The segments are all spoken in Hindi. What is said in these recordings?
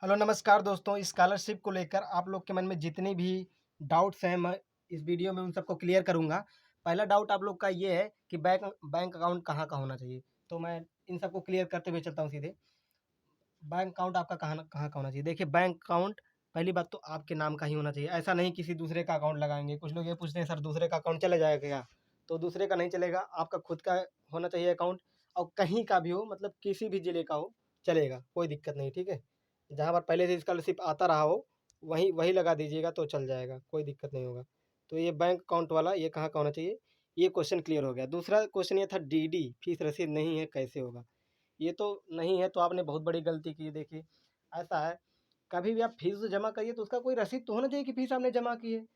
हेलो नमस्कार दोस्तों, स्कॉलरशिप को लेकर आप लोग के मन में जितनी भी डाउट्स हैं मैं इस वीडियो में उन सबको क्लियर करूंगा। पहला डाउट आप लोग का ये है कि बैंक बैंक अकाउंट कहाँ का होना चाहिए, तो मैं इन सबको क्लियर करते हुए चलता हूँ सीधे। बैंक अकाउंट आपका कहाँ कहाँ का होना चाहिए? देखिए, बैंक अकाउंट पहली बात तो आपके नाम का ही होना चाहिए। ऐसा नहीं किसी दूसरे का अकाउंट लगाएंगे। कुछ लोग ये पूछते हैं सर दूसरे का अकाउंट चला जाएगा क्या? तो दूसरे का नहीं चलेगा, आपका खुद का होना चाहिए अकाउंट। और कहीं का भी हो, मतलब किसी भी ज़िले का हो, चलेगा, कोई दिक्कत नहीं, ठीक है? जहाँ पर पहले से स्कॉलरशिप आता रहा हो, वहीं वहीं लगा दीजिएगा तो चल जाएगा, कोई दिक्कत नहीं होगा। तो ये बैंक अकाउंट वाला ये कहाँ का होना चाहिए, ये क्वेश्चन क्लियर हो गया। दूसरा क्वेश्चन ये था डीडी फीस रसीद नहीं है कैसे होगा? ये तो नहीं है तो आपने बहुत बड़ी गलती की। देखिए, ऐसा है, कभी भी आप फीस जमा करिए तो उसका कोई रसीद तो होना चाहिए कि फीस आपने जमा की है।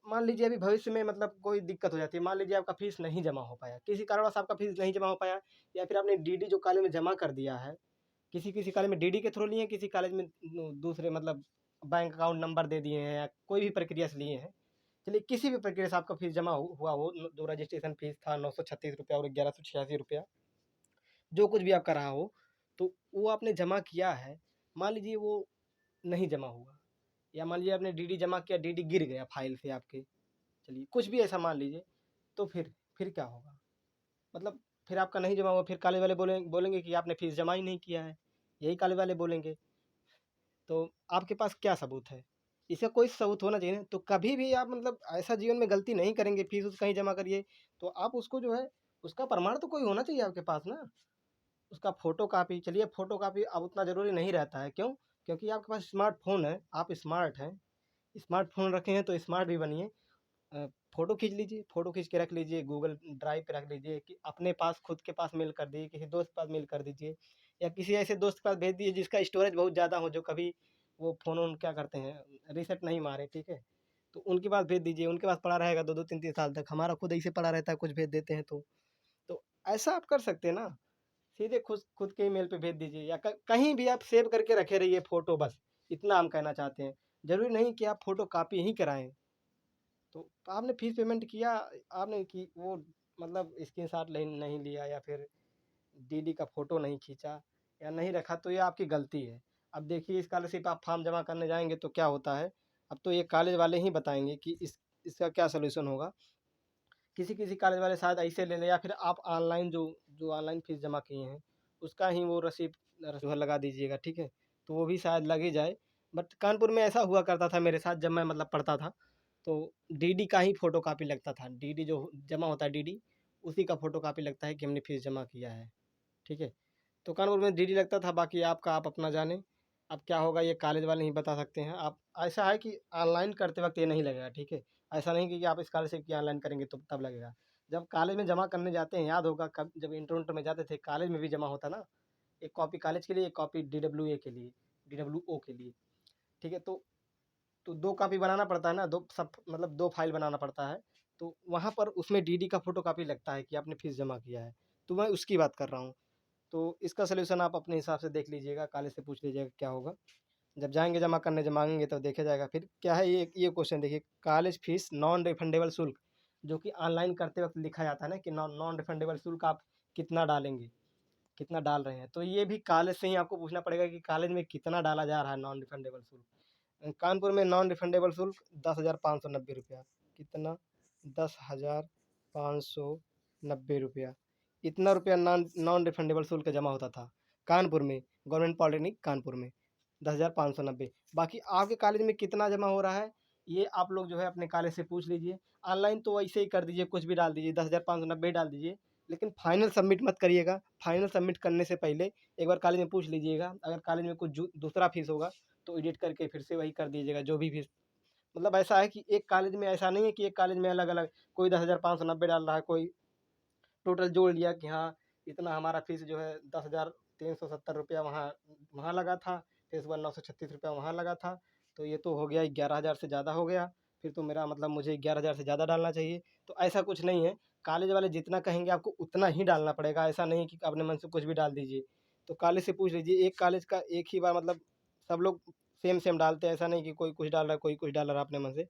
मान लीजिए अभी भविष्य में मतलब कोई दिक्कत हो जाती है, मान लीजिए आपका फीस नहीं जमा हो पाया, किसी कारणवश आपका फीस नहीं जमा हो पाया, या फिर आपने डीडी जो कॉलेज में जमा कर दिया है, किसी किसी कॉलेज में डीडी के थ्रू लिए हैं, किसी कॉलेज में दूसरे मतलब बैंक अकाउंट नंबर दे दिए हैं या कोई भी प्रक्रिया से लिए हैं। चलिए, किसी भी प्रक्रिया से आपका फीस जमा हुआ हो, जो रजिस्ट्रेशन फीस था 936 रुपया और 1186 रुपया, जो कुछ भी आपका रहा हो, तो वो आपने जमा किया है। मान लीजिए वो नहीं जमा हुआ, या मान लीजिए आपने डीडी जमा किया, डीडी गिर गया फाइल से आपके, चलिए कुछ भी ऐसा मान लीजिए, तो फिर क्या होगा? मतलब फिर आपका नहीं जमा हुआ, फिर कॉलेज वाले बोलेंगे कि आपने फीस जमा ही नहीं किया है, यही कॉलेज वाले बोलेंगे। तो आपके पास क्या सबूत है? इसका कोई सबूत होना चाहिए ना। तो कभी भी आप मतलब ऐसा जीवन में गलती नहीं करेंगे, फीस उस कहीं जमा करिए, तो आप उसको जो है, उसका प्रमाण तो कोई होना चाहिए आपके पास ना। उसका फ़ोटोकॉपी, चलिए फ़ोटोकॉपी अब उतना ज़रूरी नहीं रहता है, क्यों? क्योंकि आपके पास स्मार्टफ़ोन है, आप स्मार्ट हैं, स्मार्टफ़ोन रखे हैं तो स्मार्ट भी बनिए। अ, फ़ोटो खींच लीजिए, फ़ोटो खींच के रख लीजिए, गूगल ड्राइव पे रख लीजिए, कि अपने पास खुद के पास मेल कर दीजिए, किसी दोस्त के पास मेल कर दीजिए, या किसी ऐसे दोस्त के पास भेज दीजिए जिसका स्टोरेज बहुत ज़्यादा हो, जो कभी वो फ़ोन-वोन क्या करते हैं, रीसेट नहीं मारे, ठीक है? तो उनके पास भेज दीजिए, उनके पास पड़ा रहेगा 2-2 3-3 साल तक, हमारा खुद ऐसे पड़ा रहता है, कुछ भेज देते हैं तो। तो ऐसा आप कर सकते हैं ना, सीधे खुद खुद के ईमेल पे भेज दीजिए, या कहीं भी आप सेव करके रखे रहिए फ़ोटो, बस इतना हम कहना चाहते हैं। ज़रूरी नहीं कि आप फ़ोटो कॉपी ही कराएँ। तो आपने फ़ीस पेमेंट किया, आपने की वो मतलब स्क्रीनशॉट नहीं नहीं लिया, या फिर डीडी का फ़ोटो नहीं खींचा, या नहीं रखा, तो ये आपकी गलती है। अब देखिए, स्कॉलरशिप आप फॉर्म जमा करने जाएँगे तो क्या होता है, अब तो ये कॉलेज वाले ही बताएँगे कि इसका क्या सॉल्यूशन होगा। किसी-किसी कॉलेज वाले शायद ऐसे ले लें, या फिर आप ऑनलाइन जो जो ऑनलाइन फ़ीस जमा किए हैं, उसका ही वो रसीद जो है लगा दीजिएगा, ठीक है? तो वो भी शायद लग ही जाए। बट कानपुर में ऐसा हुआ करता था मेरे साथ, जब मैं मतलब पढ़ता था, तो डीडी का ही फ़ोटोकॉपी लगता था। डीडी जो जमा होता है डीडी, उसी का फ़ोटोकॉपी लगता है कि हमने फ़ीस जमा किया है, ठीक है? तो कानपुर में डीडी लगता था, बाकी आपका आप अपना जानें। अब क्या होगा ये कॉलेज वाले ही बता सकते हैं। आप ऐसा है कि ऑनलाइन करते वक़्त ये नहीं लगेगा, ठीक है? ऐसा नहीं कि आप स्कॉलरशिप की ऑनलाइन करेंगे तो तब लगेगा। जब कॉलेज में जमा करने जाते हैं, याद होगा कब जब इंटर-विंटर में जाते थे, कॉलेज में भी जमा होता ना, एक कॉपी कॉलेज के लिए, एक कॉपी डीडब्ल्यूए के लिए, डीडब्ल्यूओ के लिए, ठीक है? तो 2 कॉपी बनाना पड़ता है ना, 2 सब मतलब 2 फाइल बनाना पड़ता है। तो वहाँ पर उसमें डीडी का फ़ोटोकॉपी लगता है कि आपने फ़ीस जमा किया है। तो मैं उसकी बात कर रहा हूँ। तो इसका सॉल्यूशन आप अपने हिसाब से देख लीजिएगा, कॉलेज से पूछ लीजिएगा क्या होगा। जब जाएँगे जमा करने, जब माँगेंगे तब देखा जाएगा। फिर क्या है, ये क्वेश्चन देखिए, कॉलेज फीस नॉन रिफंडेबल शुल्क, जो कि ऑनलाइन करते वक़्त लिखा जाता है ना कि नॉन नॉन रिफंडेबल शुल्क आप कितना डालेंगे, कितना डाल रहे हैं। तो ये भी कॉलेज से ही आपको पूछना पड़ेगा कि कॉलेज में कितना डाला जा रहा है नॉन रिफंडेबल शुल्क। कानपुर में नॉन रिफंडेबल शुल्क 10,590 रुपया। कितना? 10,590 रुपया। इतना रुपया नॉन नॉन रिफंडेबल शुल्क जमा होता था कानपुर में, गवर्नमेंट पॉलिटेक्निक कानपुर में, 10,590। बाकी आपके कॉलेज में कितना जमा हो रहा है, ये आप लोग जो है अपने कॉलेज से पूछ लीजिए। ऑनलाइन तो वैसे ही कर दीजिए, कुछ भी डाल दीजिए, 10,590 डाल दीजिए, लेकिन फाइनल सबमिट मत करिएगा। फाइनल सबमिट करने से पहले एक बार कॉलेज में पूछ लीजिएगा, अगर कॉलेज में कुछ दूसरा फीस होगा तो एडिट करके फिर से वही कर दीजिएगा, जो भी फीस। मतलब ऐसा है कि एक कॉलेज में ऐसा नहीं है कि एक कॉलेज में अलग-अलग कोई 10,590 डाल रहा है, कोई टोटल जोड़ लिया कि हाँ, इतना हमारा फ़ीस जो है 10,370 रुपया वहाँ वहाँ लगा था, फिर उसके बाद 936 रुपया वहाँ लगा था, तो ये तो हो गया 11,000 से ज़्यादा हो गया, फिर तो मेरा मतलब मुझे 11,000 से ज़्यादा डालना चाहिए। तो ऐसा कुछ नहीं है, कॉलेज वाले जितना कहेंगे आपको उतना ही डालना पड़ेगा, ऐसा नहीं है कि अपने मन से कुछ भी डाल दीजिए। तो कॉलेज से पूछ लीजिए, एक कॉलेज का एक ही बार मतलब सब लोग सेम-सेम डालते हैं, ऐसा नहीं कि कोई कुछ डाल रहा है, कोई कुछ डाल रहा है अपने मन से।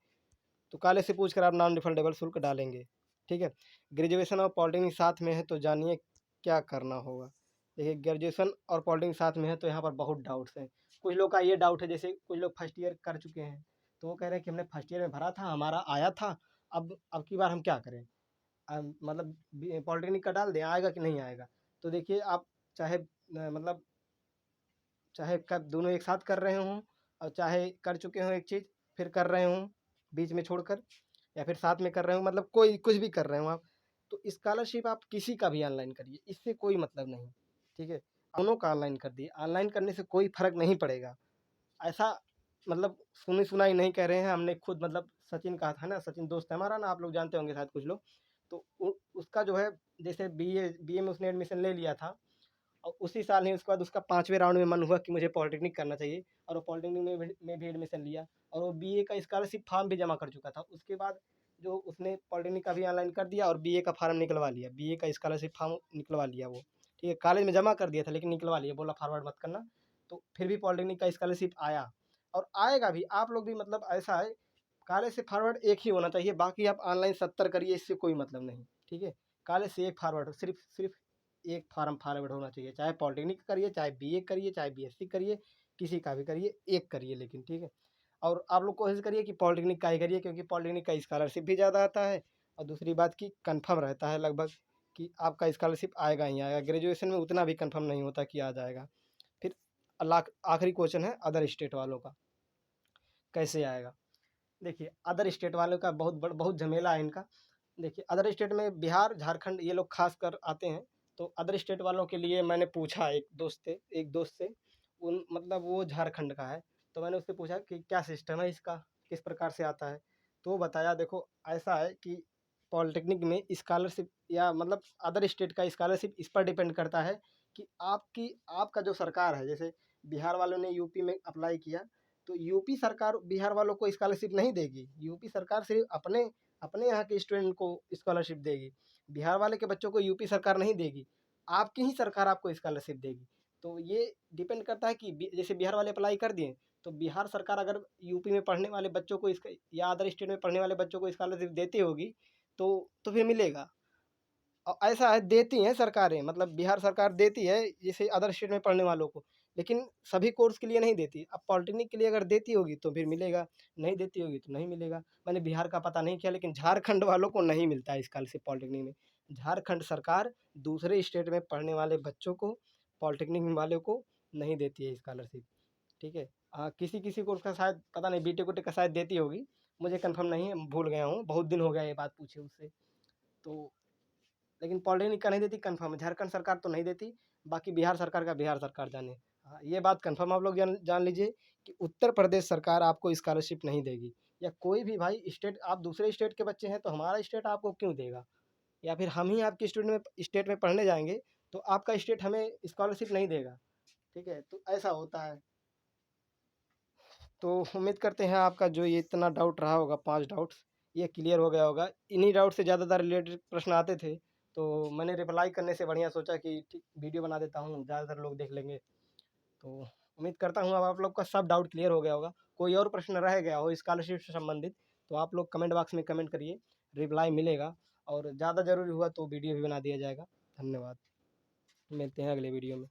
तो कॉलेज से पूछ कर आप नॉन रिफंडेबल शुल्क डालेंगे, ठीक है? ग्रेजुएशन और पॉलिटेक्निक साथ में है तो जानिए क्या करना होगा। देखिए ग्रेजुएशन और पॉलिटेक्निक साथ में है तो यहाँ पर बहुत डाउट्स हैं। कुछ लोग का ये डाउट है, जैसे कुछ लोग फर्स्ट ईयर कर चुके हैं तो वो कह रहे हैं कि हमने फर्स्ट ईयर में भरा था, हमारा आया था, अब की बार हम क्या करें? मतलब पॉलिटेक्निक का डाल दें, आएगा कि नहीं आएगा? तो देखिए आप चाहे मतलब चाहे कब दोनों एक साथ कर रहे हों और चाहे कर चुके हों एक चीज़ फिर कर रहे हों बीच में छोड़कर, या फिर साथ में कर रहे हो, मतलब कोई कुछ भी कर रहे हो आप, तो स्कॉलरशिप आप किसी का भी ऑनलाइन करिए, इससे कोई मतलब नहीं, ठीक है? दोनों का ऑनलाइन कर दिए, ऑनलाइन करने से कोई फ़र्क नहीं पड़ेगा। ऐसा मतलब सुनी सुनाई नहीं कह रहे हैं, हमने खुद मतलब सचिन कहा था ना, सचिन दोस्त है हमारा ना, आप लोग जानते होंगे शायद कुछ लोग, तो उसका जो है जैसे बीए में उसने एडमिशन ले लिया था और उसी साल ही उसके बाद उसका 5वें राउंड में मन हुआ कि मुझे पॉलिटेक्निक करना चाहिए और वो पॉलिटेक्निक में भी एडमिशन लिया और वो बीए का स्कॉलरशिप फॉर्म भी जमा कर चुका था। उसके बाद जो उसने पॉलिटेक्निक का भी ऑनलाइन कर दिया और बीए का फार्म निकलवा लिया, बीए का स्कॉलरशिप फॉर्म निकलवा लिया वो, ठीक है? कॉलेज में जमा कर दिया था लेकिन निकलवा लिया, बोला फॉरवर्ड मत करना, तो फिर भी पॉलिटेक्निक का स्कॉलरशिप आया और आएगा भी। आप लोग भी मतलब ऐसा है, कॉलेज से फॉरवर्ड एक ही होना चाहिए, बाकी आप ऑनलाइन 70 करिए, इससे कोई मतलब नहीं, ठीक है? कॉलेज से एक फॉरवर्ड, सिर्फ सिर्फ एक फार्म फॉरवर्ड होना चाहिए, चाहे पॉलिटेक्निक करिए, चाहे बीए करिए, चाहे बीएससी करिए, किसी का भी करिए, एक करिए लेकिन, ठीक है? और आप लोग कोशिश करिए कि पॉलिटेक्निक का ही करिए, क्योंकि पॉलिटेक्निक का स्कॉलरशिप भी ज़्यादा आता है और दूसरी बात कि कन्फर्म रहता है लगभग कि आपका स्कॉलरशिप आएगा ही आएगा। ग्रेजुएशन में उतना भी कन्फर्म नहीं होता कि आ जाएगा। फिर आखिरी क्वेश्चन है अदर स्टेट वालों का, कैसे आएगा? देखिए अदर स्टेट वालों का बहुत झमेला है इनका। देखिए अदर स्टेट में बिहार, झारखंड ये लोग खासकर आते हैं, तो अदर स्टेट वालों के लिए मैंने पूछा एक दोस्त से, उन मतलब वो झारखंड का है, तो मैंने उससे पूछा कि क्या सिस्टम है इसका, किस प्रकार से आता है? तो वो बताया देखो ऐसा है कि पॉलिटेक्निक में स्कॉलरशिप या मतलब अदर स्टेट का स्कॉलरशिप इस पर डिपेंड करता है कि आपका जो सरकार है, जैसे बिहार वालों ने यूपी में अप्लाई किया, तो यूपी सरकार बिहार वालों को स्कॉलरशिप नहीं देगी, यूपी सरकार सिर्फ अपने अपने यहाँ के स्टूडेंट को स्कॉलरशिप देगी, बिहार वाले के बच्चों को यूपी सरकार नहीं देगी, आपकी ही सरकार आपको स्कॉलरशिप देगी। तो ये डिपेंड करता है कि जैसे बिहार वाले अप्लाई कर दिए, तो बिहार सरकार अगर यूपी में पढ़ने वाले बच्चों को इसका या अदर स्टेट में पढ़ने वाले बच्चों को स्कॉलरशिप देती होगी, तो फिर मिलेगा। ऐसा है देती हैं सरकारें, मतलब बिहार सरकार देती है जैसे अदर स्टेट में पढ़ने वालों को, लेकिन सभी कोर्स के लिए नहीं देती। अब पॉलिटेक्निक के लिए अगर देती होगी तो फिर मिलेगा, नहीं देती होगी तो नहीं मिलेगा। मैंने बिहार का पता नहीं किया, लेकिन झारखंड वालों को नहीं मिलता है स्कॉलरशिप पॉलिटेक्निक में। झारखंड सरकार दूसरे स्टेट में पढ़ने वाले बच्चों को, पॉलिटेक्निक वाले को नहीं देती है स्कॉलरशिप, ठीक है? किसी कोर्स का शायद पता नहीं, बीटेक वूटेक का शायद देती होगी, मुझे कंफर्म नहीं है, भूल गया हूँ, बहुत दिन हो गया ये बात पूछे उससे। तो लेकिन पॉलिटेक्निक का नहीं देती कंफर्म है, झारखंड सरकार तो नहीं देती, बाकी बिहार सरकार का बिहार सरकार जाने। हाँ, ये बात कंफर्म आप लोग जान लीजिए कि उत्तर प्रदेश सरकार आपको स्कॉलरशिप नहीं देगी, या कोई भी भाई स्टेट, आप दूसरे स्टेट के बच्चे हैं तो हमारा स्टेट आपको क्यों देगा? या फिर हम ही आपके स्टेट में पढ़ने जाएंगे तो आपका स्टेट हमें स्कॉलरशिप नहीं देगा, ठीक है? तो ऐसा होता है। तो उम्मीद करते हैं आपका जो ये इतना डाउट रहा होगा, 5 डाउट्स, ये क्लियर हो गया होगा। इन्हीं डाउट से ज़्यादातर रिलेटेड प्रश्न आते थे, तो मैंने रिप्लाई करने से बढ़िया सोचा कि ठीक वीडियो बना देता हूँ, ज़्यादातर लोग देख लेंगे। तो उम्मीद करता हूँ अब आप लोग का सब डाउट क्लियर हो गया होगा। कोई और प्रश्न रह गया हो स्कॉलरशिप से संबंधित, तो आप लोग कमेंट बॉक्स में कमेंट करिए, रिप्लाई मिलेगा और ज़्यादा ज़रूरी हुआ तो वीडियो भी बना दिया जाएगा। धन्यवाद, मिलते हैं अगले वीडियो में।